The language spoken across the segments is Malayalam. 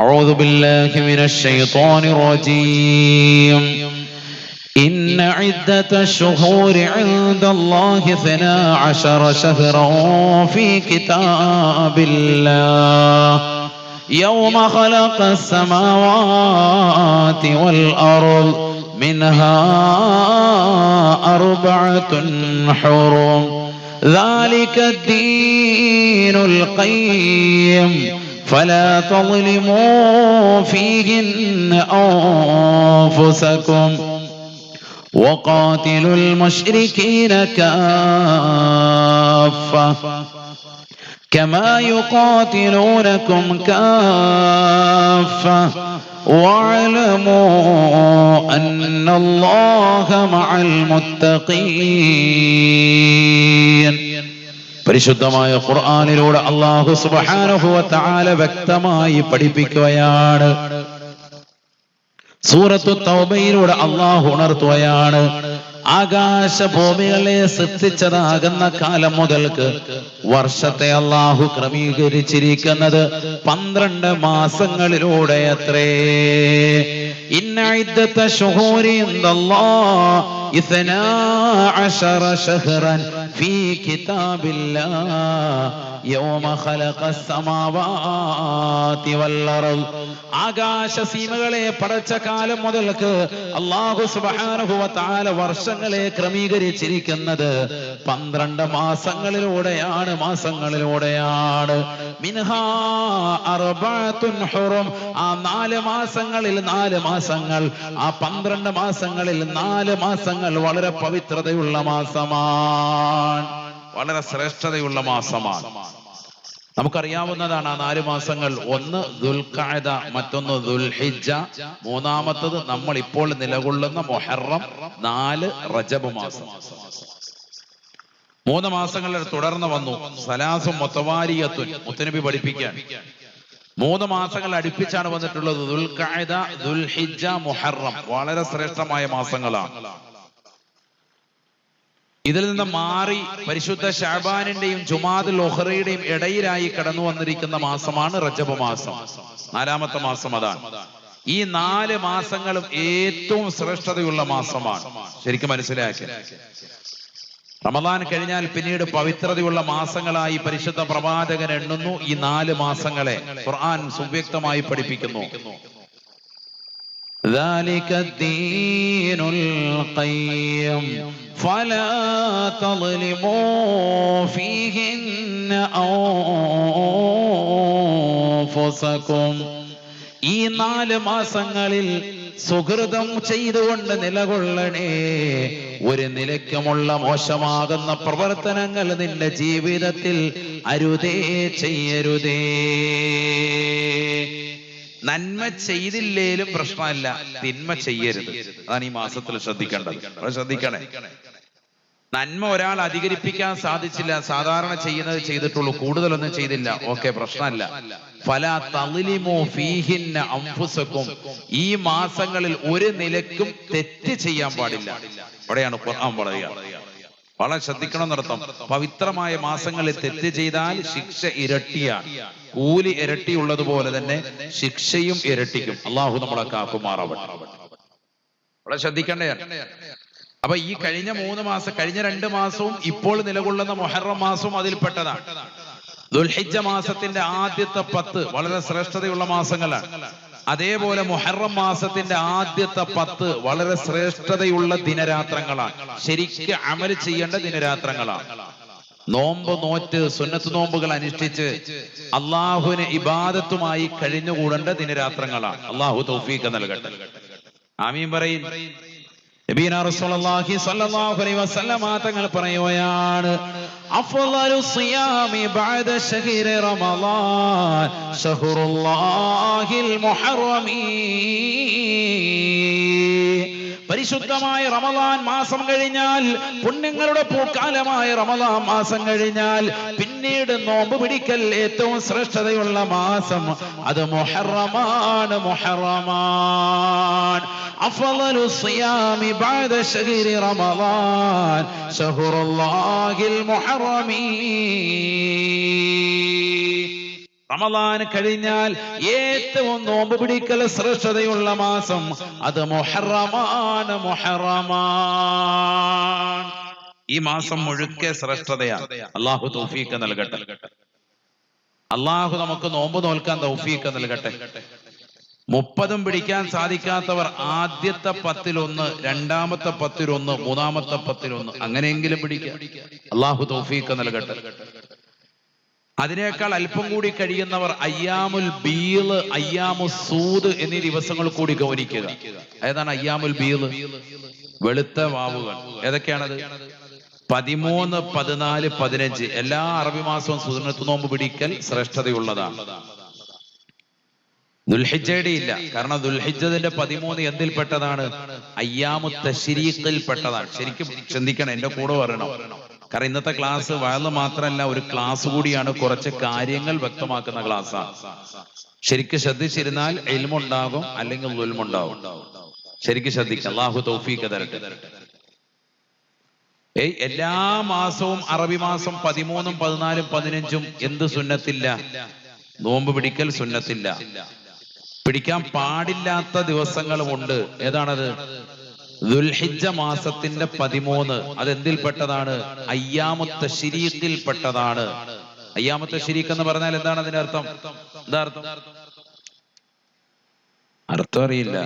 أعوذ بالله من الشيطان الرجيم. إن عدة الشهور عند الله 12 شهرا في كتاب الله يوم خلق السماوات والأرض منها 4 حرم ذلك الدين القيم فلا تظلموا فيهن أنفسكم وقاتلوا المشركين كافة كما يقاتلونكم كافة واعلموا أن الله مع المتقين. പരിശുദ്ധമായ ഖുർആനിലൂടെ അല്ലാഹു സുബ്ഹാനഹു വ തആല വ്യക്തമായി പഠിപ്പിക്കുകയാണ്. സൂറത്തു തൗബയിലൂടെ അല്ലാഹു ഉണർത്തുകയാണ്, ആകാശഭൂമികളെ സൃഷ്ടിച്ചതാകുന്ന കാലം മുതൽക്ക് വർഷത്തെ അല്ലാഹു ക്രമീകരിച്ചിരിക്കുന്നത് 12 മാസങ്ങളിലൂടെ അത്രേ. ഇന്ന ഇദ്ദത ശുഹൂരി ഇൻദല്ലാഹ് 12 ശഹ്റൻ ഫീ കിതാബില്ലാഹ് യൗമ ഖലഖസ് സമാവാതി വൽ അർദ്. ആകാശസീമകളെ പടച്ച കാലം മുതൽക്ക് അല്ലാഹു സുബ്ഹാനഹു വ തആല വർഷങ്ങളെ ക്രമീകരിച്ചിരിക്കുന്നത് 12 മാസങ്ങളിലൂടെയാണ്. മിൻഹാ 4 ഹുറും. ആ 4 മാസങ്ങളിൽ 4 മാസങ്ങൾ, ആ 12 മാസങ്ങളിൽ 4 മാസങ്ങൾ വളരെ പവിത്രതയുള്ള മാസമാണ്, വളരെ ശ്രേഷ്ഠതയുള്ള മാസമാണ്. നമുക്കറിയാവുന്നതാണ് ആ 4 മാസങ്ങൾ. ഒന്ന് ദുൽഖഅദ, മറ്റൊന്ന് ദുൽഹിജ്ജ, മൂന്നാമത്തത് നമ്മൾ ഇപ്പോൾ നിലകൊള്ളുന്ന മുഹറം, 4 റജബ് മാസം. 3 മാസങ്ങളിൽ തുടർന്ന് വന്നു സലാസും മുതവാരിയത്തുൻ, മുത്തനബി പഠിപ്പിക്കാൻ 3 മാസങ്ങൾ അടുപ്പിച്ചാണ് വന്നിട്ടുള്ളത്. ദുൽഖഅദ, ദുൽഹിജ്ജ, മുഹറം വളരെ ശ്രേഷ്ഠമായ മാസങ്ങളാണ്. ഇതിൽ നിന്ന് മാറി പരിശുദ്ധ ശഅബാനിന്റെയും ജുമാദുൽ ഉഖറയുടെയും ഇടയിലായി കടന്നു വന്നിരിക്കുന്ന മാസമാണ് റജബ് മാസം, 4ാമത്തെ മാസം. അതാണ് ഈ 4 മാസങ്ങളും ഏറ്റവും ശ്രേഷ്ഠതയുള്ള മാസമാണ്. ശരിക്കും മനസ്സിലാക്കി, റമദാൻ കഴിഞ്ഞാൽ പിന്നീട് പവിത്രതയുള്ള മാസങ്ങളായി പരിശുദ്ധ പ്രവാചകൻ എണ്ണുന്നു ഈ 4 മാസങ്ങളെ. ഖുർആൻ സുവ്യക്തമായി പഠിപ്പിക്കുന്നു, ذلك الدين القيم فلا تظلموا فيهن أنفسكم. ഈ 4 മാസങ്ങളിൽ സുഹൃതം ചെയ്തുകൊണ്ട് നിലകൊള്ളണേ. ഒരു നിലയ്ക്കുമുള്ള മോശമാകുന്ന പ്രവർത്തനങ്ങൾ നിന്റെ ജീവിതത്തിൽ അരുതേ, ചെയ്യരുതേ. നന്മ ചെയ്തില്ലേലും പ്രശ്നമല്ല, തിന്മ ചെയ്യരുത്. അതാണ് ഈ മാസത്തിൽ ശ്രദ്ധിക്കേണ്ടത്. ശ്രദ്ധിക്കണേ, നന്മ ഒരാൾ അധികരിപ്പിക്കാൻ സാധിച്ചില്ല, സാധാരണ ചെയ്യുന്നത് ചെയ്തിട്ടുള്ളൂ, കൂടുതലൊന്നും ചെയ്തില്ല, ഓക്കെ, പ്രശ്നമല്ല. ഫലാ തളിമു ഫീഹിന്ന അൻഫുസകും. ഈ മാസങ്ങളിൽ ഒരു നിലയ്ക്കും തെറ്റ് ചെയ്യാൻ പാടില്ല. അവിടെയാണ് ഖുർആൻ പറയുക. വളരെ ശ്രദ്ധിക്കണം എന്നർത്ഥം. പവിത്രമായ മാസങ്ങളിൽ തെറ്റ് ചെയ്താൽ ശിക്ഷ ഇരട്ടിയാണ്. കൂലി ഇരട്ടിയുള്ളതുപോലെ തന്നെ ശിക്ഷയും ഇരട്ടിക്കും. അള്ളാഹു നമ്മളെ കാക്കുമാറാവട്ടെ. വളരെ ശ്രദ്ധിക്കണ്ടേ. അപ്പൊ ഈ കഴിഞ്ഞ 3 മാസം, കഴിഞ്ഞ 2 മാസവും ഇപ്പോൾ നിലകൊള്ളുന്ന മുഹറം മാസവും അതിൽപ്പെട്ടതാണ്. ദുൽഹിജ്ജ മാസത്തിന്റെ ആദ്യത്തെ 10 വളരെ ശ്രേഷ്ഠതയുള്ള മാസങ്ങളാണ്. അതേപോലെ മുഹറം മാസത്തിന്റെ ആദ്യത്തെ 10 വളരെ ശ്രേഷ്ഠതയുള്ള ദിനരാത്രങ്ങളാണ്. ശരിക്ക് അമൽ ചെയ്യേണ്ട ദിനരാത്രങ്ങളാണ്. നോമ്പ് നോറ്റ് സുന്നത്ത് നോമ്പുകൾ അനുഷ്ഠിച്ച് അള്ളാഹുവിന് ഇബാദത്തുമായി കഴിഞ്ഞുകൂടേണ്ട ദിനരാത്രങ്ങളാണ്. അള്ളാഹു തൗഫീഖ് നൽകട്ടെ. ആമീൻ പറയും. നബിയനാ റസൂലുള്ളാഹി സ്വല്ലല്ലാഹു അലൈഹി വസല്ലമ തങ്ങൾ പറയുകയാണ്, അഫ്ളലു സിയാമി ബഅദ ശഹ്രി റമളാൻ ശഹ്റുല്ലാഹിൽ മുഹറമീ. പരിശുദ്ധമായ റമളാൻ മാസം കഴിഞ്ഞാൽ, പുണ്യങ്ങളുടെ പൂക്കാലമായ റമളാൻ മാസം കഴിഞ്ഞാൽ പിന്നീട് നോമ്പ് പിടിക്കൽ ഏറ്റവും ശ്രേഷ്ഠതയുള്ള മാസം അത് മുഹറമാണ്. മുഹറമാണ്. അഫ്ളലു സിയാമി ബഅദ ശഹ്രി റമളാൻ ശഹ്റുല്ലാഹിൽ മുഹറമീ. റമദാൻ കഴിഞ്ഞാൽ ഏറ്റവും നോമ്പ് പിടിക്കൽ ശ്രേഷ്ഠതയുള്ള മാസം അത് മുഹറമാണ്. ഈ മാസം മുഴുക്കെ ശ്രേഷ്ഠതയാണ്. അള്ളാഹു തൗഫീഖ് നൽകട്ടെ. അള്ളാഹു നമുക്ക് നോമ്പ് നോൽക്കാൻ തൗഫീഖ് നൽകട്ടെ. 30 പിടിക്കാൻ സാധിക്കാത്തവർ ആദ്യത്തെ 10-1, രണ്ടാമത്തെ 10-1, മൂന്നാമത്തെ 10-1 അങ്ങനെയെങ്കിലും പിടിക്കുക. അള്ളാഹു തൗഫീഖ് നൽകട്ടെ. അതിനേക്കാൾ അല്പം കൂടി കഴിയുന്നവർ അയ്യാമുൽ ബീള്, അയ്യാമുൽ സൂദ് എന്നീ ദിവസങ്ങൾ കൂടി ഗൗനിക്കുക. ഏതാണ് അയ്യാമുൽ ബീള്? വെളുത്ത വാവുകൾ. ഏതൊക്കെയാണത്? 13, 14, 15 എല്ലാ അറബി മാസവും സുന്നത്ത് നോമ്പ് പിടിക്കൽ ശ്രേഷ്ഠതയുള്ളതാണ്. ദുൽഹിജ്ജയുടെ ഇല്ല. കാരണം ദുൽഹിജ്ജന്റെ 13 എന്തിൽപ്പെട്ടതാണ്? അയ്യാമു തശ്രീഖിൽ പെട്ടതാണ്. ശരിക്കും ചിന്തിക്കണം, എന്റെ കൂടെ വരണം. കാരണം ഇന്നത്തെ ക്ലാസ് വയല് മാത്രമല്ല, ഒരു ക്ലാസ് കൂടിയാണ്. കുറച്ച് കാര്യങ്ങൾ വ്യക്തമാക്കുന്ന ക്ലാസ്സാണ്. ശരിക്കും ശ്രദ്ധിച്ചിരുന്നാൽ ഇൽമുണ്ടാകും, അല്ലെങ്കിൽ ദുൽമുണ്ടാകും. ശരിക്കും ശ്രദ്ധിക്കുക. അല്ലാഹു തൗഫീഖ് തരട്ടെ. എല്ലാ മാസവും അറബി മാസം 13, 14, 15 എന്ത് സുന്നത്തില്ല? നോമ്പ് പിടിക്കൽ സുന്നത്തില്ല. പിടിക്കാൻ പാടില്ലാത്ത ദിവസങ്ങളുമുണ്ട്. ഏതാണത്? ദുൽഹിജ്ജ മാസത്തിന്റെ 13 അതെന്തിൽപ്പെട്ടതാണ്? അയ്യാമു തശ്രീഖിൽ പെട്ടതാണ്. അയ്യാമു തശ്രീഖ് എന്ന് പറഞ്ഞാൽ എന്താണ് അതിന്റെ അർത്ഥം? എന്താ അർത്ഥം? അർത്ഥം അറിയില്ല,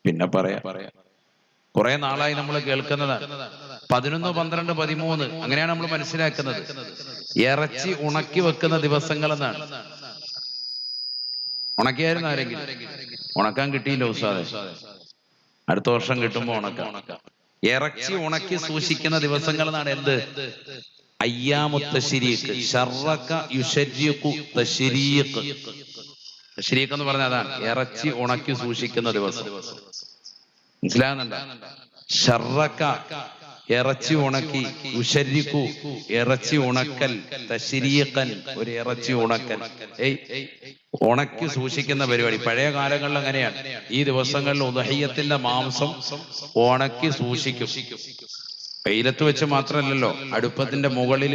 പിന്നെ പറയാം. കുറെ നാളായി നമ്മൾ കേൾക്കുന്നതാണ്. 11, 12, 13 അങ്ങനെയാണ് നമ്മൾ മനസ്സിലാക്കുന്നത്. ഇറച്ചി ഉണക്കി വെക്കുന്ന ദിവസങ്ങൾ എന്നാണ്. ഉണക്കിയായിരുന്നു ആരെങ്കിലും? ഉണക്കാൻ കിട്ടിയില്ല ഉസ്താദേ. അടുത്ത വർഷം കിട്ടുമ്പോ ഉണക്കാം. ഇറച്ചി ഉണക്കി സൂക്ഷിക്കുന്ന ദിവസങ്ങൾ എന്നാണ്. എന്ത്? അയ്യാമു തശ്രീഖ്. ശർറക യുശരിഖു തശ്രീഖ്. തശ്രീഖ് എന്ന് പറഞ്ഞാൽ അതാണ് ഇറച്ചി ഉണക്കി സൂക്ഷിക്കുന്ന ദിവസം. മനസ്സിലാകുന്നുണ്ടോ? ശർറക ഇറച്ചി ഉണക്കി, ഉശരിഖു ഇറച്ചി ഉണക്കൽ, തശ്രീഖൻ ഒരു ഇറച്ചി ഉണക്കൽ. ഉണക്കി സൂക്ഷിക്കുന്ന പരിപാടി പഴയ കാലങ്ങളിൽ അങ്ങനെയാണ്. ഈ ദിവസങ്ങളിൽ ഉദ്ഹിയ്യത്തിന്റെ മാംസം ഉണക്കി സൂക്ഷിക്കും. വെയിലത്ത് വെച്ച് മാത്രമല്ലല്ലോ, അടുപ്പത്തിന്റെ മുകളിൽ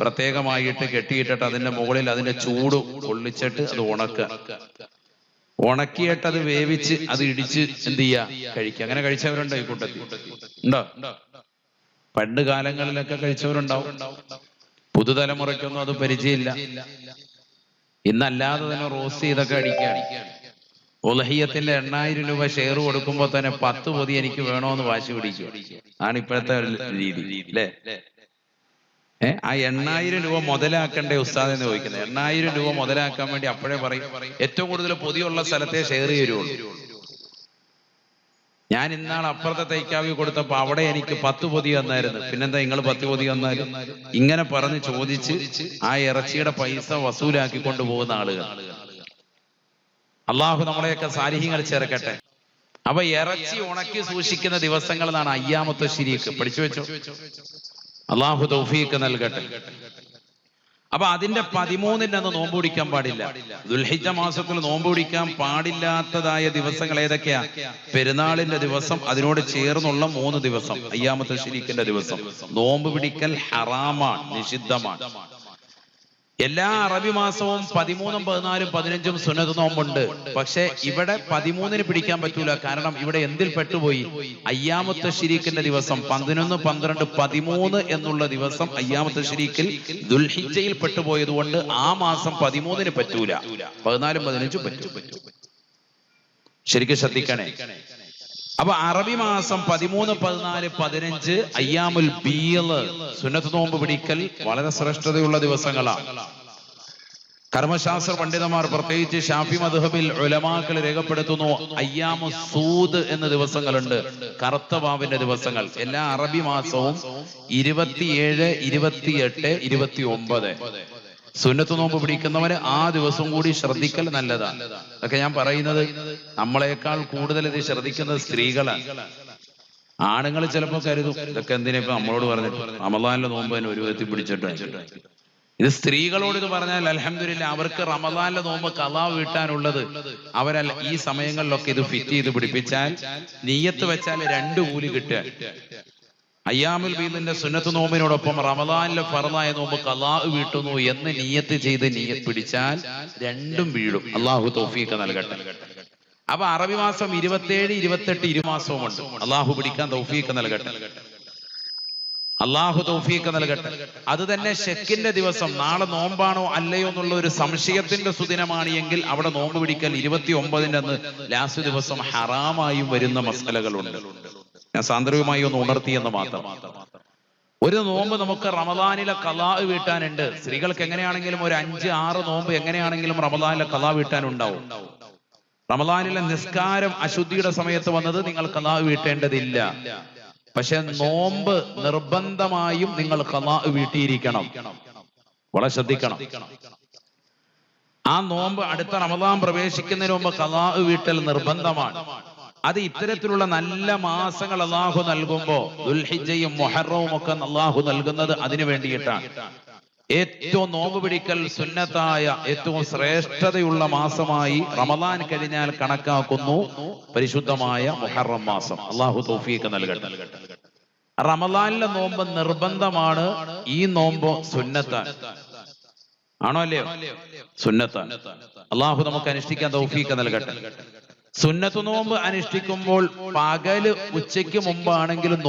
പ്രത്യേകമായിട്ട് കെട്ടിയിട്ടിട്ട് അതിന്റെ മുകളിൽ അതിന്റെ ചൂട് കൊള്ളിച്ചിട്ട് അത് ഉണക്കിയിട്ട് അത് വേവിച്ച് അത് ഇടിച്ച് എന്ത് ചെയ്യാ? കഴിക്കുക. അങ്ങനെ കഴിച്ചവരുണ്ടോ ഈ കൂട്ടത്തിൽ? ഉണ്ടോ? പണ്ട് കാലങ്ങളിലൊക്കെ കഴിച്ചവരുണ്ടാവും. പുതുതലമുറയ്ക്കൊന്നും അത് പരിചയമില്ല. ഇന്നല്ലാതെ തന്നെ റോസ്റ്റ് ചെയ്തൊക്കെ അടിക്കുകയാണ്. ഉദ്ഹിയ്യത്തിന്റെ 8000 രൂപ ഷെയർ കൊടുക്കുമ്പോൾ തന്നെ 10 പൊതി എനിക്ക് വേണോന്ന് വാശി പിടിക്കുക. ആണ് ഇപ്പോഴത്തെ രീതി അല്ലേ? ആ 8000 രൂപ മുതലാക്കണ്ടേ ഉസ്താദ് എന്ന് ചോദിക്കുന്നത്. 8000 രൂപ മുതലാക്കാൻ വേണ്ടി അപ്പോഴേ പറയും ഏറ്റവും കൂടുതൽ പൊതിയുള്ള സ്ഥലത്തെ ഷെയർ ചെയ്യുള്ളൂ. ഞാൻ ഇന്നാൾ അപ്പുറത്തെ തൈക്കാവി കൊടുത്തപ്പോ അവിടെ എനിക്ക് 10 പൊതി വന്നായിരുന്നു. പിന്നെന്താ നിങ്ങൾ 10 പൊതി വന്നാലും? ഇങ്ങനെ പറഞ്ഞ് ചോദിച്ച് ആ ഇറച്ചിയുടെ പൈസ വസൂലാക്കിക്കൊണ്ട് പോകുന്ന ആളുകൾ. അള്ളാഹു നമ്മളെയൊക്കെ സാലിഹ്യങ്ങൾ ചേർക്കട്ടെ. അപ്പൊ ഇറച്ചി ഉണക്കി സൂക്ഷിക്കുന്ന ദിവസങ്ങൾ എന്നാണ് അയ്യാമു തശ്രീഖ്. പഠിച്ചു വെച്ചോ. അള്ളാഹു തൗഫീഖ് നൽകട്ടെ. അപ്പൊ അതിന്റെ 13 അന്ന് നോമ്പ് പിടിക്കാൻ പാടില്ല. ദുൽഹിജ്ജ മാസത്തിൽ നോമ്പ് പിടിക്കാൻ പാടില്ലാത്തതായ ദിവസങ്ങൾ ഏതൊക്കെയാ? പെരുന്നാളിന്റെ ദിവസം, അതിനോട് ചേർന്നുള്ള 3 ദിവസം, അയ്യാമു തശ്രീഖിന്റെ ദിവസം നോമ്പ് പിടിക്കൽ ഹറാമാണ്, നിഷിദ്ധമാണ്. എല്ലാ അറബി മാസവും 13, 14, 15 സുന്നത്ത് നോമ്പുണ്ട്. പക്ഷെ ഇവിടെ 13 പിടിക്കാൻ പറ്റൂല. കാരണം ഇവിടെ എന്തിൽ പെട്ടുപോയി? അയ്യാമു തശ്രീഖിന്റെ ദിവസം 11, 12, 13 എന്നുള്ള ദിവസം അയ്യാമു തശ്രീഖിൽ ദുൽഹിജ്ജയിൽ പെട്ടുപോയത് കൊണ്ട് ആ മാസം 13 പറ്റൂല. 14, 15 പറ്റും. ശരിക്കും ശ്രദ്ധിക്കണേ. അപ്പൊ അറബി മാസം 13, 14, 15 അയ്യാമുൽ ബീള് സുന്നത്ത് നോമ്പ് പിടിക്കൽ വളരെ ശ്രേഷ്ഠതയുള്ള ദിവസങ്ങളാണ്. കർമ്മശാസ്ത്ര പണ്ഡിതന്മാർ പ്രത്യേകിച്ച് ഷാഫി മദ്ഹബിൽ ഉലമാക്കൾ രേഖപ്പെടുത്തുന്നു അയ്യാമു സൂദ് എന്ന ദിവസങ്ങളുണ്ട്, കറുത്ത വാവിന്റെ ദിവസങ്ങൾ. എല്ലാ അറബി മാസവും 27, 28, 29 സുന്നത്ത് നോമ്പ് പിടിക്കുന്നവര് ആ ദിവസം കൂടി ശ്രദ്ധിക്കൽ നല്ലതാണ്. അതൊക്കെ ഞാൻ പറയുന്നത് നമ്മളെക്കാൾ കൂടുതൽ ഇത് ശ്രദ്ധിക്കുന്നത് സ്ത്രീകളാണ്. ആണുങ്ങൾ ചിലപ്പോ കരുതും ഇതൊക്കെ എന്തിനാ ഇപ്പൊ നമ്മളോട് പറഞ്ഞിട്ട്, റമദാനിലെ നോമ്പ് തന്നെ ഒരു വിധത്തിൽ പിടിച്ചിട്ടുണ്ട്. ഇത് സ്ത്രീകളോട് ഇത് പറഞ്ഞാൽ അൽഹംദുലില്ലാ അവർക്ക് റമദാനിലെ നോമ്പ് ഖളാ വീട്ടാനുള്ളത് അവരല്ല. ഈ സമയങ്ങളിലൊക്കെ ഇത് ഫിറ്റ് ചെയ്ത് പിടിപ്പിച്ചാൽ, നിയ്യത്ത് വെച്ചാൽ 2 കൂലി കിട്ടുക. അയ്യാമുൽ ബീദിന്റെ സുന്നത്ത് നോമ്പിനോടൊപ്പം റമദാനിലെ ഫർളായ നോമ്പ് ഖളാ വീട്ടുന്നു എന്ന് നിയ്യത്ത് ചെയ്ത് നിയ്യത്ത് പിടിച്ചാൽ രണ്ടും വീഴും. അള്ളാഹു തൗഫീഖ് നൽകട്ടെ. അപ്പൊ അറബി മാസം 27, 28 ഇരുമാസവും ഉണ്ട്. അള്ളാഹു പിടിക്കാൻ തൗഫീഖ് നൽകട്ടെ. അള്ളാഹു തൗഫീഖ് നൽകട്ടെ. അത് തന്നെ ശക്കിന്റെ ദിവസം നാളെ നോമ്പാണോ അല്ലയോ എന്നുള്ള ഒരു സംശയത്തിന്റെ സുദിനമാണ് എങ്കിൽ അവിടെ നോമ്പ് പിടിക്കൽ 29-ന്റെ അന്ന് ലാസ്റ്റ് ദിവസം ഹറാമായും വരുന്ന മസലകളുണ്ട്. ഞാൻ സാന്ദർഭികമായി ഒന്ന് ഉണർത്തിയെന്ന് മാത്രം. ഒരു നോമ്പ് നമുക്ക് റമദാനിലെ ഖളാ വീട്ടാനുണ്ട്. സ്ത്രീകൾക്ക് എങ്ങനെയാണെങ്കിലും ഒരു 5-6 നോമ്പ് എങ്ങനെയാണെങ്കിലും റമദാനിലെ ഖളാ വീട്ടാനുണ്ടാവും. റമദാനിലെ നിസ്കാരം അശുദ്ധിയുടെ സമയത്ത് വന്നത് നിങ്ങൾ ഖളാ വീട്ടേണ്ടതില്ല. പക്ഷെ നോമ്പ് നിർബന്ധമായും നിങ്ങൾ ഖളാ വീട്ടിയിരിക്കണം. വളരെ ശ്രദ്ധിക്കണം. ആ നോമ്പ് അടുത്ത റമദാൻ പ്രവേശിക്കുന്നതിന് മുമ്പ് ഖളാ വീട്ടൽ നിർബന്ധമാണ്. അത് ഇത്തരത്തിലുള്ള നല്ല മാസങ്ങൾ അള്ളാഹു നൽകുമ്പോ ദുൽഹിജ്ജയും മുഹറവും ഒക്കെ അള്ളാഹു നൽകുന്നത് അതിനു വേണ്ടിയിട്ടാണ്. ഏറ്റവും നോമ്പ് പിടിക്കൽ സുന്നത്തായ ഏറ്റവും ശ്രേഷ്ഠതയുള്ള മാസമായി റമദാൻ കഴിഞ്ഞാൽ കണക്കാക്കുന്നു പരിശുദ്ധമായ മുഹറം മാസം. അള്ളാഹു തൗഫീഖ് നൽകട്ടെ. റമദാനിലെ നോമ്പ് നിർബന്ധമാണ്. ഈ നോമ്പ് സുന്നത്താണ്. ആണോ അല്ലയോ? സുന്നത്താണ്. അള്ളാഹു നമുക്ക് അനുഷ്ഠിക്കാൻ തൗഫീഖ് നൽകട്ടെ. സുന്നത്ത് നോമ്പ് അനുഷ്ഠിക്കുമ്പോൾ പകല് ഉച്ചയ്ക്ക് മുമ്പാണെങ്കിലും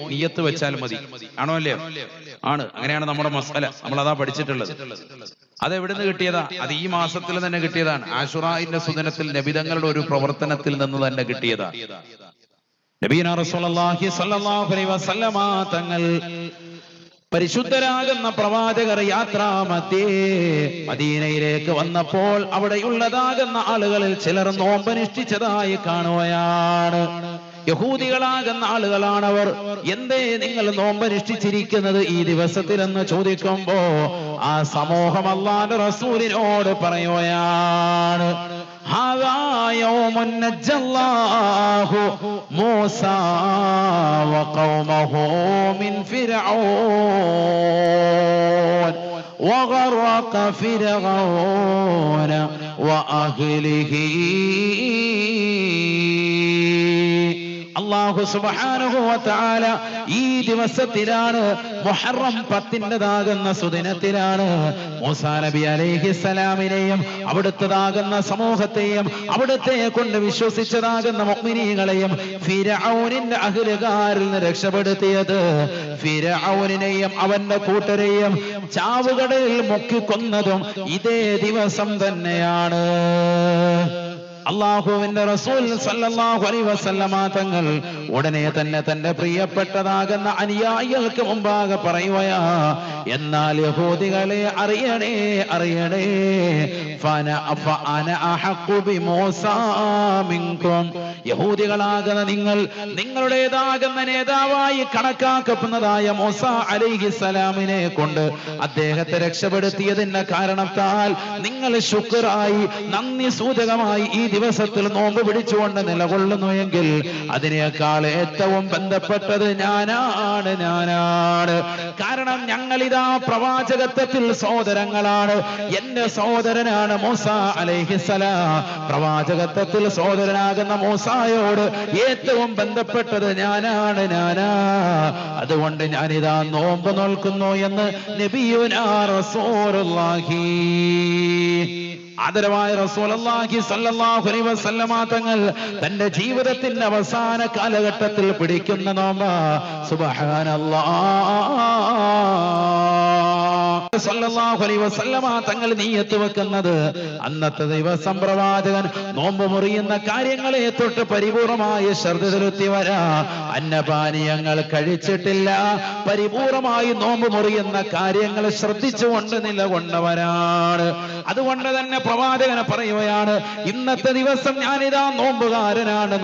നിയ്യത്ത് വെച്ചാൽ മതി. ആണോ അല്ലയോ? ആണ്. അങ്ങനെയാണ് നമ്മുടെ മസല. നമ്മൾ അതാ പഠിച്ചിട്ടുള്ളത്. അത് എവിടുന്ന് കിട്ടിയതാ? അത് ഈ മാസത്തിൽ തന്നെ കിട്ടിയതാണ്. ആശുറാഇന്റെ സുദിനത്തിൽ നബിതങ്ങളുടെ ഒരു പ്രവർത്തനത്തിൽ നിന്ന് തന്നെ കിട്ടിയതാ. നബീന റസൂലുള്ളാഹി സ്വല്ലല്ലാഹു അലൈഹി വസല്ലമ തങ്ങൾ പരിശുദ്ധരാകുന്ന പ്രവാചകർ യാത്രാമധ്യേ മദീനയിലേക്ക് വന്നപ്പോൾ അവിടെയുള്ളതാകുന്ന ആളുകളിൽ ചിലർ നോമ്പനുഷ്ഠിച്ചതായി കാണുകയാണ്. യഹൂദികളാകുന്ന ആളുകളാണവർ. എന്തേ നിങ്ങൾ നോമ്പനുഷ്ഠിച്ചിരിക്കുന്നത് ഈ ദിവസത്തിലെന്ന് ചോദിക്കുമ്പോ ആ സമൂഹം അല്ലാഹുവിന്റെ റസൂലിനോട് പറയുകയാണ്, ഹാദാ യൗമുൻ നജ്ജല്ലാഹു മൂസാ വഖൗമഹു മിൻ ഫിർഔൻ വഗറഖ ഫിർഔന വഅഹ്ലിഹി. അല്ലാഹു സുബ്ഹാനഹു വ തആല ഈ ദിവസത്തിലാണ്, മുഹറം 10-ന്റേതാകുന്ന സുദിനത്തിലാണ് മൂസാ നബി അലൈഹിസ്സലാമിനെയും അവിടുത്തതാകുന്ന സമൂഹത്തെയും അവിടുത്തെ കൊണ്ട് വിശ്വസിച്ചതാകുന്ന മുഅ്മിനീങ്ങളെയും ഫിർഔനിന്റെ അഹ്ലുകാരിൽ നിന്ന് രക്ഷപ്പെടുത്തിയത്. ഫിർഔനെയും അവന്റെ കൂട്ടരെയും ചാവുകടലിൽ മുക്കിക്കൊന്നതും ഇതേ ദിവസം തന്നെയാണ്. അല്ലാഹുവിന്റെ റസൂൽ സല്ലല്ലാഹു അലൈഹി വസല്ലമ തങ്ങൾ ഉടനെ തന്നെ തന്റെ പ്രിയപ്പെട്ടതാകുന്ന അനുയായികൾക്ക് മുമ്പാകെ പറയുകയാ, എന്നാൽ യഹൂദികളെ അറിയണേ അറിയണേ, ഫഅന അഹഖു ബിമൂസാ മിൻകും. യഹൂദികളാകുന്ന നിങ്ങൾ നിങ്ങളുടേതാകുന്ന നേതാവായി കണക്കാക്കപ്പെടുന്നതായ മൂസാ അലൈഹിസ്സലാമിനെ കൊണ്ട് അദ്ദേഹത്തെ രക്ഷപ്പെടുത്തിയതിന്റെ കാരണത്താൽ നിങ്ങൾ ശുക്റായി നന്ദി സൂചകമായി ഈ ദിവസത്തിൽ നോമ്പ് പിടിച്ചുകൊണ്ട് നിലകൊള്ളുന്നു എങ്കിൽ അതിനേക്കാൾ ഏറ്റവും ബന്ധപ്പെട്ടത് ഞാനാണ്. കാരണം ഞങ്ങളിതാ പ്രവാചകത്വത്തിൽ സഹോദരങ്ങളാണ്. എന്റെ സഹോദരനാണ് മൂസാ അലൈഹിസ്സലാം. പ്രവാചകത്വത്തിൽ സഹോദരനാകുന്ന മൂസായോട് ഏറ്റവും ബന്ധപ്പെട്ടത് ഞാനാണ്. അതുകൊണ്ട് ഞാനിതാ നോമ്പ് നോൽക്കുന്നു എന്ന് നബിയുനാ റസൂലുള്ളാഹി, ആദരവായ റസൂലുള്ളാഹി സ്വല്ലല്ലാഹു അലൈഹി വസല്ലമ തങ്ങൾ തന്റെ ജീവിതത്തിന്റെ അവസാന കാലഘട്ടത്തിൽ പിടിക്കുന്ന നോമ്പ് സുബ്ഹാനല്ലാഹ് സ്വല്ലല്ലാഹു അലൈഹി വസല്ലമ തങ്ങൾ നിയ്യത്ത് വെക്കുന്നത് അന്നത്തെ ദിവസം പ്രവാചകൻ നോമ്പ് മുറിയുന്ന കാര്യങ്ങളെ തൊട്ട് പരിപൂർണമായി ശ്രദ്ധ ചെലുത്തി വരാ. അന്നപാനീയങ്ങൾ കഴിച്ചിട്ടില്ല. പരിപൂർണമായി നോമ്പ് മുറിയുന്ന കാര്യങ്ങൾ ശ്രദ്ധിച്ചുകൊണ്ട് നിലകൊണ്ടവരാണ്. അതുകൊണ്ട് തന്നെ പ്രവാചകനെ പറയുകയാണ്, ഇന്നത്തെ ദിവസം ഞാനിതാ നോമ്പുകാരനാണ്.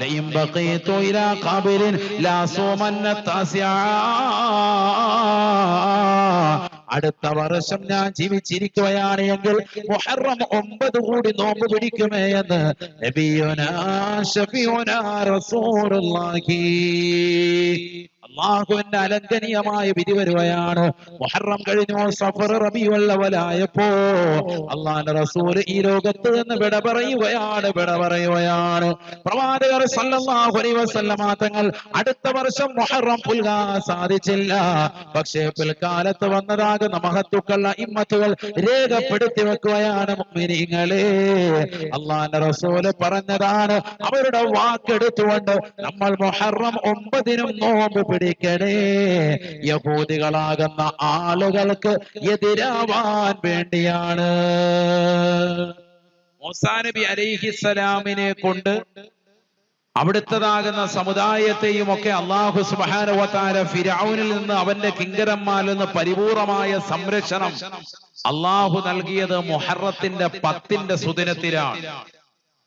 ലൈൻ ബഖീതു ഇലാ ഖാബിലിൻ ലാ സൂമന്ന താസിആ. അടുത്ത വർഷം ഞാൻ ജീവിച്ചിരിക്കുകയാണ് എങ്കിൽ മുഹറം 9 കൂടി നോമ്പ് പിടിക്കുമേ എന്ന് നബിയുനാ ശഫീഉനാ റസൂലുള്ളാഹി. അള്ളാഹുവിന്റെ അലംഘനീയമായ വിധി വരുകയാണ്. മുഹറം കഴിഞ്ഞു, സഫർ റബീഉൽ അവ്വലായപ്പോ അള്ളാഹുവിന്റെ റസൂൽ ഈ ലോകത്ത് നിന്ന് വിട പറയുകയാണ്. പ്രവാചകർ സല്ലല്ലാഹു അലൈഹി വസല്ലമ തങ്ങൾ അടുത്ത വർഷം മുഹറം പുൽകാൻ സാധിച്ചില്ല. പക്ഷേ പിൽക്കാലത്ത് വന്നതാകുന്ന മഹത്തുക്കൾ ഇമ്മത്തുകൾ രേഖപ്പെടുത്തി വെക്കുകയാണ്. മുഅ്മിനീങ്ങളെ, അള്ളാഹുവിന്റെ റസൂൽ പറഞ്ഞതാണ്, അവരുടെ വാക്കെടുത്തുകൊണ്ട് നമ്മൾ മുഹറം 9 നോമ്പ് പിടിക്കണേ. യഹൂദികളാകുന്ന ആളുകൾക്ക് എതിരാവാൻ വേണ്ടിയാണ്. മൂസാ നബി അലൈഹിസ്സലാമിനെ കൊണ്ട് അവിടുത്തതാകുന്ന സമുദായത്തെയും ഒക്കെ അല്ലാഹു സുബ്ഹാനഹു വ തആല ഫിർഔനിൽ നിന്ന് അവന്റെ കിങ്കരന്മാരിൽ നിന്ന് പരിപൂർണമായ സംരക്ഷണം അല്ലാഹു നൽകിയത് മുഹറത്തിന്റെ 10 സുദിനത്തിലാണ്.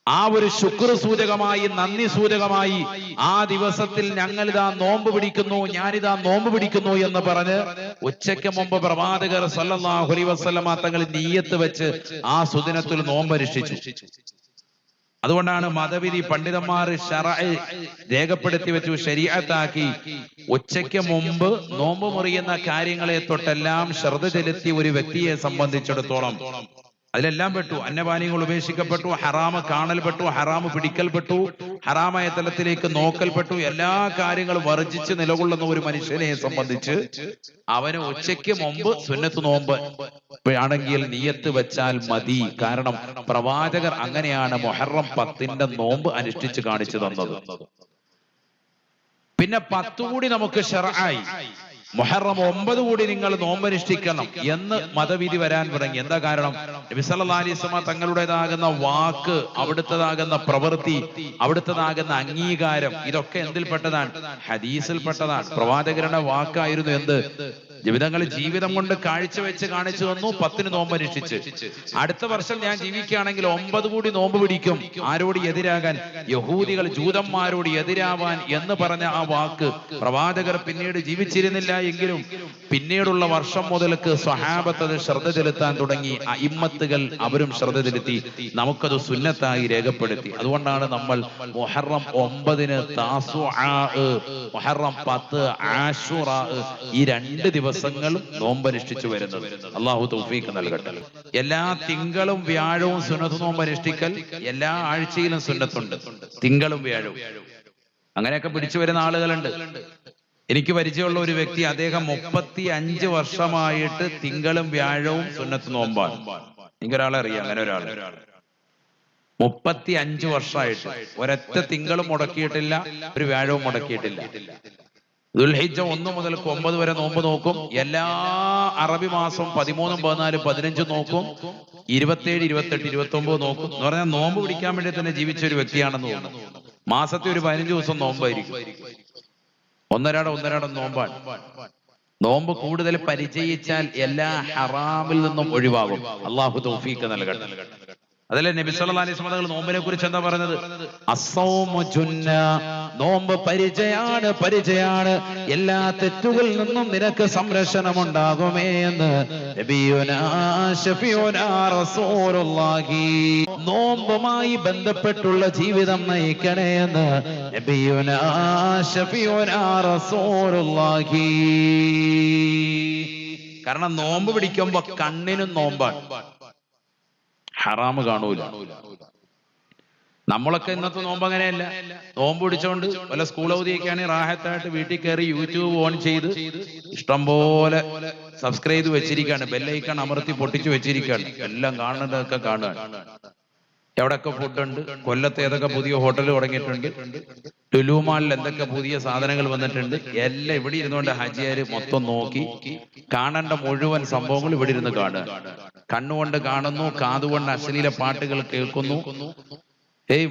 ആ ഒരു ശുക്ർ സൂചകമായി, നന്ദി സൂചകമായി ആ ദിവസത്തിൽ ഞങ്ങൾ ഇതാ നോമ്പ് പിടിക്കുന്നു, ഞാനിതാ നോമ്പ് പിടിക്കുന്നു എന്ന് പറഞ്ഞ് ഉച്ചയ്ക്ക് മുമ്പ് പ്രവാചകർ സല്ലല്ലാഹു അലൈഹി വസല്ലമ തങ്ങൾ നിയ്യത്ത് വെച്ച് ആ സുദിനത്തിൽ നോമ്പ് അനുഷ്ഠിച്ചു. അതുകൊണ്ടാണ് മതവിധി പണ്ഡിതന്മാർ ശറഅ് രേഖപ്പെടുത്തി വെച്ചു, ശരീഅത്താക്കി. ഉച്ചയ്ക്ക് മുമ്പ് നോമ്പ് മുറിയുന്ന കാര്യങ്ങളെ തൊട്ടെല്ലാം ശ്രദ്ധ ചെലുത്തി ഒരു വ്യക്തിയെ സംബന്ധിച്ചിടത്തോളം അതിലെല്ലാം പെട്ടു. അന്നപാനീയങ്ങൾ ഉപേക്ഷിക്കപ്പെട്ടു, ഹറാമ് കാണൽപ്പെട്ടു, ഹറാമ് പിടിക്കൽപ്പെട്ടു, ഹറാമായ തലത്തിലേക്ക് നോക്കൽപ്പെട്ടു. എല്ലാ കാര്യങ്ങളും വർജിച്ച് നിലകൊള്ളുന്ന ഒരു മനുഷ്യനെ സംബന്ധിച്ച് അവന് ഉച്ചയ്ക്ക് മുമ്പ് സുന്നത്ത് നോമ്പ് ആണെങ്കിൽ നിയ്യത്ത് വെച്ചാൽ മതി. കാരണം പ്രവാചകർ അങ്ങനെയാണ് മുഹറം 10 നോമ്പ് അനുഷ്ഠിച്ച് കാണിച്ചു തന്നത്. പിന്നെ 10 കൂടി നമുക്ക് ശർആയി, മുഹറം 9 കൂടി നിങ്ങൾ നോമ്പനുഷ്ഠിക്കണം എന്ന് മതവിധി വരാൻ തുടങ്ങി. എന്താ കാരണം? നബി സല്ലല്ലാഹു അലൈഹി വസല്ലം തങ്ങളുടേതാകുന്ന വാക്ക്, അവിടുത്തതാകുന്ന പ്രവൃത്തി, അവിടുത്തതാകുന്ന അംഗീകാരം, ഇതൊക്കെ എന്തിൽപ്പെട്ടതാണ്? ഹദീസിൽപ്പെട്ടതാണ്. പ്രവാചകരുടെ വാക്കായിരുന്നു എന്ത്? ജീവിതങ്ങൾ ജീവിതം കൊണ്ട് കാഴ്ചവെച്ച് കാണിച്ചു തന്നു. 10 നോമ്പ് അനുഷ്ഠിച്ച് അടുത്ത വർഷം ഞാൻ ജീവിക്കുകയാണെങ്കിൽ 9 കൂടി നോമ്പ് പിടിക്കും. ആരോട് എതിരാകാൻ? യഹൂദികൾ, ജൂതന്മാരോട് എതിരാവാൻ എന്ന് പറഞ്ഞ ആ വാക്ക് പ്രവാചകർ പിന്നീട് ജീവിച്ചിരുന്നില്ല എങ്കിലും പിന്നീടുള്ള വർഷം മുതൽക്ക് സ്വഹാബത്ത് അത് ശ്രദ്ധ ചെലുത്താൻ തുടങ്ങി. അഇമ്മത്തുകൾ അവരും ശ്രദ്ധ ചെലുത്തി, നമുക്കത് സുന്നത്തായി രേഖപ്പെടുത്തി. അതുകൊണ്ടാണ് നമ്മൾ മുഹറം 9 താസുആ, മുഹറം 10 ആശുറാ, ഈ 2 ദിവസങ്ങളും നോമ്പനുഷ്ഠിച്ചു വരുന്നത്. അള്ളാഹു തൗഫീഖ് നൽകട്ടെ. എല്ലാ തിങ്കളും വ്യാഴവും സുന്നത്ത് നോമ്പ് അനുഷ്ഠിക്കൽ എല്ലാ ആഴ്ചയിലും സുന്നത്തുണ്ട്. തിങ്കളും വ്യാഴവും അങ്ങനെയൊക്കെ പിടിച്ചു വരുന്ന ആളുകളുണ്ട്. എനിക്ക് പരിചയമുള്ള ഒരു വ്യക്തി, അദ്ദേഹം 35 വർഷമായിട്ട് തിങ്കളും വ്യാഴവും സുന്നത്ത് നോമ്പാണ്. എനിക്കൊരാളെ അറിയാം, അങ്ങനെ ഒരാൾ 35 വർഷമായിട്ട് ഒരൊറ്റ തിങ്കളും മുടക്കിയിട്ടില്ല, ഒരു വ്യാഴവും മുടക്കിയിട്ടില്ല. ദുൽഹിജ്ജ 1 മുതൽ 9 വരെ നോമ്പ് നോക്കും. എല്ലാ അറബി മാസം 13, 14, 15 നോക്കും. 27, 28, 29 നോക്കും. എന്ന് പറഞ്ഞാൽ നോമ്പ് പിടിക്കാൻ വേണ്ടി തന്നെ ജീവിച്ച ഒരു വ്യക്തിയാണെന്ന് തോന്നുന്നു. മാസത്തിൽ ഒരു 15 ദിവസം നോമ്പായിരിക്കും. ഒന്നരാടം നോമ്പാണ്. നോമ്പ് കൂടുതൽ പരിചയിച്ചാൽ എല്ലാ ഹറാമിൽ നിന്നും ഒഴിവാകും. അള്ളാഹു തൗഫീഖ് നൽകട്ടെ. അതല്ലേ നബി സല്ലല്ലാഹു അലൈഹി വസല്ലം തങ്ങൾ നോമ്പിനെ കുറിച്ച് എന്താ പറഞ്ഞത്? അസ്സൗമു ജുന്ന, നോമ്പ് പരിചയാണ്, എല്ലാ തെറ്റുകളിൽ നിന്നും നിനക്ക് സംരക്ഷണം ഉണ്ടാകുമേ എന്ന് നബിയുനാ ശഫീഉനാ റസൂലുള്ളാഹി. നോമ്പുമായി ബന്ധപ്പെട്ടുള്ള ജീവിതം നയിക്കണേ എന്ന് നബിയുനാ ശഫീഉനാ റസൂലുള്ളാഹി. കാരണം നോമ്പ് പിടിക്കുമ്പോ കണ്ണിനും നോമ്പാണ്, ഹറാമ് കാണൂല. നമ്മളൊക്കെ ഇന്നത്തെ നോമ്പ് അങ്ങനെയല്ല. നോമ്പ് പിടിച്ചോണ്ട് വല്ല സ്കൂൾ അവധിയൊക്കെയാണെങ്കിൽ റാഹത്തായിട്ട് വീട്ടിൽ കയറി യൂട്യൂബ് ഓൺ ചെയ്ത് ഇഷ്ടം പോലെ സബ്സ്ക്രൈബ് ചെയ്ത് വെച്ചിരിക്കുകയാണ്, ബെല്ലൈക്കൺ അമർത്തി പൊട്ടിച്ചു വെച്ചിരിക്കുകയാണ്. എല്ലാം കാണുന്നതൊക്കെ കാണുകയാണ്. എവിടെയൊക്കെ ഫുഡുണ്ട്, കൊല്ലത്ത് ഏതൊക്കെ പുതിയ ഹോട്ടൽ തുടങ്ങിയിട്ടുണ്ട്, ലുലുമാളിൽ എന്തൊക്കെ പുതിയ സാധനങ്ങൾ വന്നിട്ടുണ്ട്, എല്ലാം ഇവിടെ ഇരുന്നുകൊണ്ട് ഹാജിയാര് മൊത്തം നോക്കി കാണേണ്ട മുഴുവൻ സംഭവങ്ങൾ ഇവിടെ ഇരുന്ന് കാണുക. കണ്ണുകൊണ്ട് കാണുന്നു, കാതുകൊണ്ട് അശ്ലീല പാട്ടുകൾ കേൾക്കുന്നു,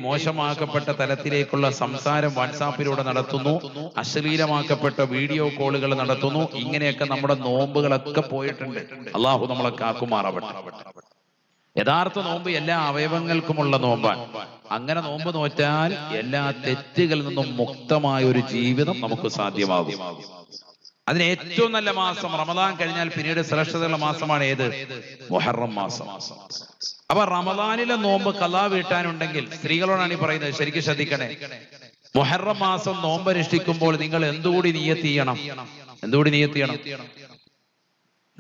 മോശമാക്കപ്പെട്ട തലത്തിലേക്കുള്ള സംസാരം വാട്സാപ്പിലൂടെ നടത്തുന്നു, അശ്ലീലമാക്കപ്പെട്ട വീഡിയോ കോളുകൾ നടത്തുന്നു. ഇങ്ങനെയൊക്കെ നമ്മുടെ നോമ്പുകളൊക്കെ പോയിട്ടുണ്ട്. അള്ളാഹു നമ്മളെ കാക്കുമാറാവട്ടെ. യഥാർത്ഥ നോമ്പ് എല്ലാ അവയവങ്ങൾക്കുമുള്ള നോമ്പാണ്. അങ്ങനെ നോമ്പ് നോറ്റാൽ എല്ലാ തെറ്റുകളിൽ നിന്നും മുക്തമായ ഒരു ജീവിതം നമുക്ക് സാധ്യമാകും. അതിന് ഏറ്റവും നല്ല മാസം റമദാൻ കഴിഞ്ഞാൽ പിന്നീട് ശ്രേഷ്ഠതയുള്ള മാസമാണ് ഏത്? മുഹറം മാസം. അപ്പൊ റമദാനിലെ നോമ്പ് ഖളാ വീട്ടാനുണ്ടെങ്കിൽ സ്ത്രീകളോടാണ് ഈ പറയുന്നത്, ശരിക്കും ശ്രദ്ധിക്കണേ. മുഹറം മാസം നോമ്പനുഷ്ഠിക്കുമ്പോൾ നിങ്ങൾ എന്തുകൂടി നിയ്യത്ത് ചെയ്യണം?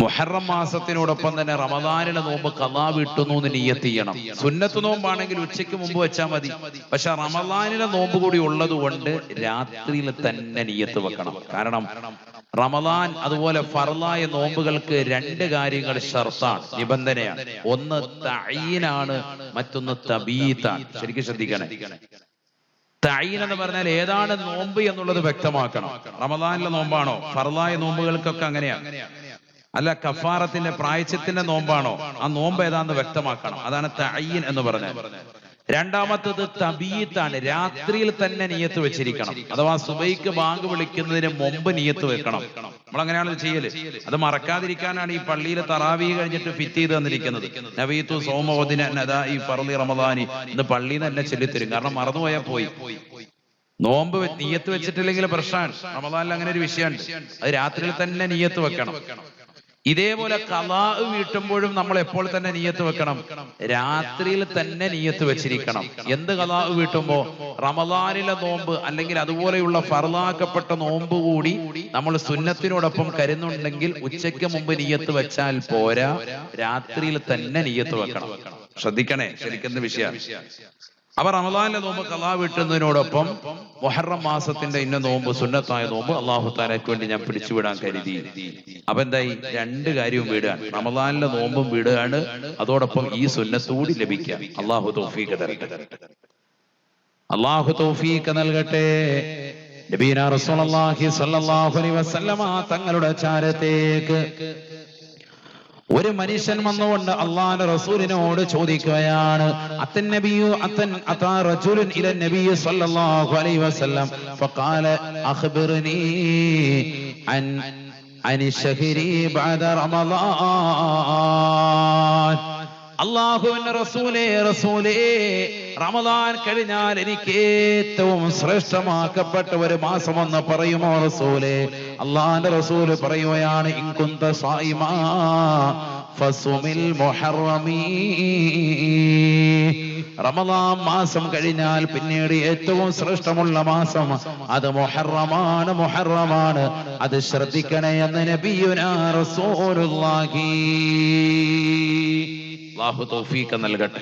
മുഹറം മാസത്തിനോടൊപ്പം തന്നെ റമദാനിലെ നോമ്പ് ഖളാ വീട്ടുന്നു എന്ന് നിയ്യത്ത് ചെയ്യണം. സുന്നത്ത് നോമ്പാണെങ്കിൽ ഉച്ചയ്ക്ക് മുമ്പ് വെച്ചാൽ മതി. പക്ഷെ റമദാനിലെ നോമ്പ് കൂടി ഉള്ളത് കൊണ്ട് രാത്രിയിൽ തന്നെ നിയ്യത്ത് വെക്കണം. കാരണം റമദാൻ അതുപോലെ ഫർളായ നോമ്പുകൾക്ക് രണ്ട് കാര്യങ്ങൾ ഷർത്താണ്, നിബന്ധനയാണ്. ഒന്ന് തഈനാണ്, മറ്റൊന്ന് തബീതാണ്. ശരിക്കും ശ്രദ്ധിക്കണേ. തഈൻ എന്ന് പറഞ്ഞാൽ ഏതാണ് നോമ്പ് എന്നുള്ളത് വ്യക്തമാക്കണം. റമദാനിലെ നോമ്പാണോ? ഫർളായ നോമ്പുകൾക്കൊക്കെ അങ്ങനെയാണ്. അല്ല കഫാറത്തിന്റെ പ്രായശ്ചിത്തിന്റെ നോമ്പാണോ? ആ നോമ്പ് ഏതാന്ന് വ്യക്തമാക്കണം. അതാണ് തഈൻ എന്ന് പറഞ്ഞത്. രണ്ടാമത്തത് തബീത്താണ്. രാത്രിയിൽ തന്നെ നിയ്യത്ത് വെച്ചിരിക്കണം. അഥവാ സുബൈക്ക് ബാങ്ക് വിളിക്കുന്നതിന് മുമ്പ് നിയ്യത്ത് വെക്കണം. നമ്മൾ അങ്ങനെയാണ് ചെയ്യല്. അത് മറക്കാതിരിക്കാനാണ് ഈ പള്ളിയിലെ തറാവീഹ് കഴിഞ്ഞിട്ട് ഫിറ്റ് ചെയ്ത് തന്നിരിക്കുന്നത്. നബീത്തു സൗമവദിന നദാഇ ഫർളി റമദാനി എന്ന് പള്ളിയിൽ തന്നെ ചൊല്ലിത്തരും. കാരണം മറന്നുപോയാൽ പോയി. നോമ്പ് നിയ്യത്ത് വെച്ചിട്ടില്ലെങ്കിൽ പ്രശ്നമാണ്. റമദാനിൽ അങ്ങനെ ഒരു വിഷയമുണ്ട്. അത് രാത്രിയിൽ തന്നെ നിയ്യത്ത് വെക്കണം. ഇതേപോലെ ഖളാ വീട്ടുമ്പോഴും നമ്മൾ എപ്പോൾ തന്നെ നിയ്യത്ത് വെക്കണം? രാത്രിയിൽ തന്നെ നിയ്യത്ത് വെച്ചിരിക്കണം. എന്ത് ഖളാ വീട്ടുമ്പോ? റമദാനിലെ നോമ്പ് അല്ലെങ്കിൽ അതുപോലെയുള്ള ഫർളാക്കപ്പെട്ട നോമ്പ് കൂടി നമ്മൾ സുന്നത്തിനോടൊപ്പം കരുതുന്നുണ്ടെങ്കിൽ ഉച്ചയ്ക്ക് മുമ്പ് നിയ്യത്ത് വെച്ചാൽ പോരാ, രാത്രിയിൽ തന്നെ നിയ്യത്ത് വെക്കണം. ശ്രദ്ധിക്കണേ, ശരിക്കുന്ന വിഷയമാണ്. അപ്പൊ റമദാനിലെ നോമ്പ് ഖളാ വീട്ടുന്നതിനോടൊപ്പം മുഹറം മാസത്തിന്റെ ഇന്ന നോമ്പ്, സുന്നത്തായ നോമ്പ് അല്ലാഹു തആലയ്ക്ക് വേണ്ടി ഞാൻ പിടിച്ചുവിടാൻ കരുതി. അപ്പൊ എന്തായി? രണ്ട് കാര്യവും വീടുകയാണ്. റമദാനിലെ നോമ്പും വീടുകയാണ്, അതോടൊപ്പം ഈ സുന്നത്ത് കൂടി ലഭിക്കാം. അല്ലാഹു തൗഫീഖ് തരട്ടെ. അല്ലാഹു തൗഫീഖ് നൽകട്ടെ. നബിയുനാ റസൂലുള്ളാഹി സ്വല്ലല്ലാഹു അലൈഹി വസല്ലമ തങ്ങളുടെ ചാരത്തേക്ക് ഒരു മനുഷ്യൻ വന്നുകൊണ്ട് അള്ളാഹുവിന്റെ റസൂലിനോട് ചോദിക്കുകയാണ്. അതാ റജുലുൻ ഇല നബി സ്വല്ലല്ലാഹു അലൈഹി വസല്ലം ഫഖാല അഖ്ബിർനി അൻ ശഹരി ബഅദ റമളാൻ. അല്ലാഹുവിന്റെ റസൂലേ, റമദാൻ കഴിഞ്ഞാൽ എനിക്ക് ഏറ്റവും ശ്രേഷ്ഠമാക്കപ്പെട്ട ഒരു മാസം എന്ന് പറയുമോ റസൂലേ? അല്ലാഹുവിന്റെ റസൂല് പറയുകയാണ്, ഇൻ കുന്ത സായിമാ ഫസുമിൽ മുഹറമീ. റമദാൻ മാസം കഴിഞ്ഞാൽ പിന്നീട് ഏറ്റവും ശ്രേഷ്ഠമുള്ള മാസം അത് മുഹറമാണ്. അത് ശ്രദ്ധിക്കണേ എന്ന് നബിയുനാ റസൂലുള്ളാഹി. അല്ലാഹു തൗഫീഖ് നൽകട്ടെ.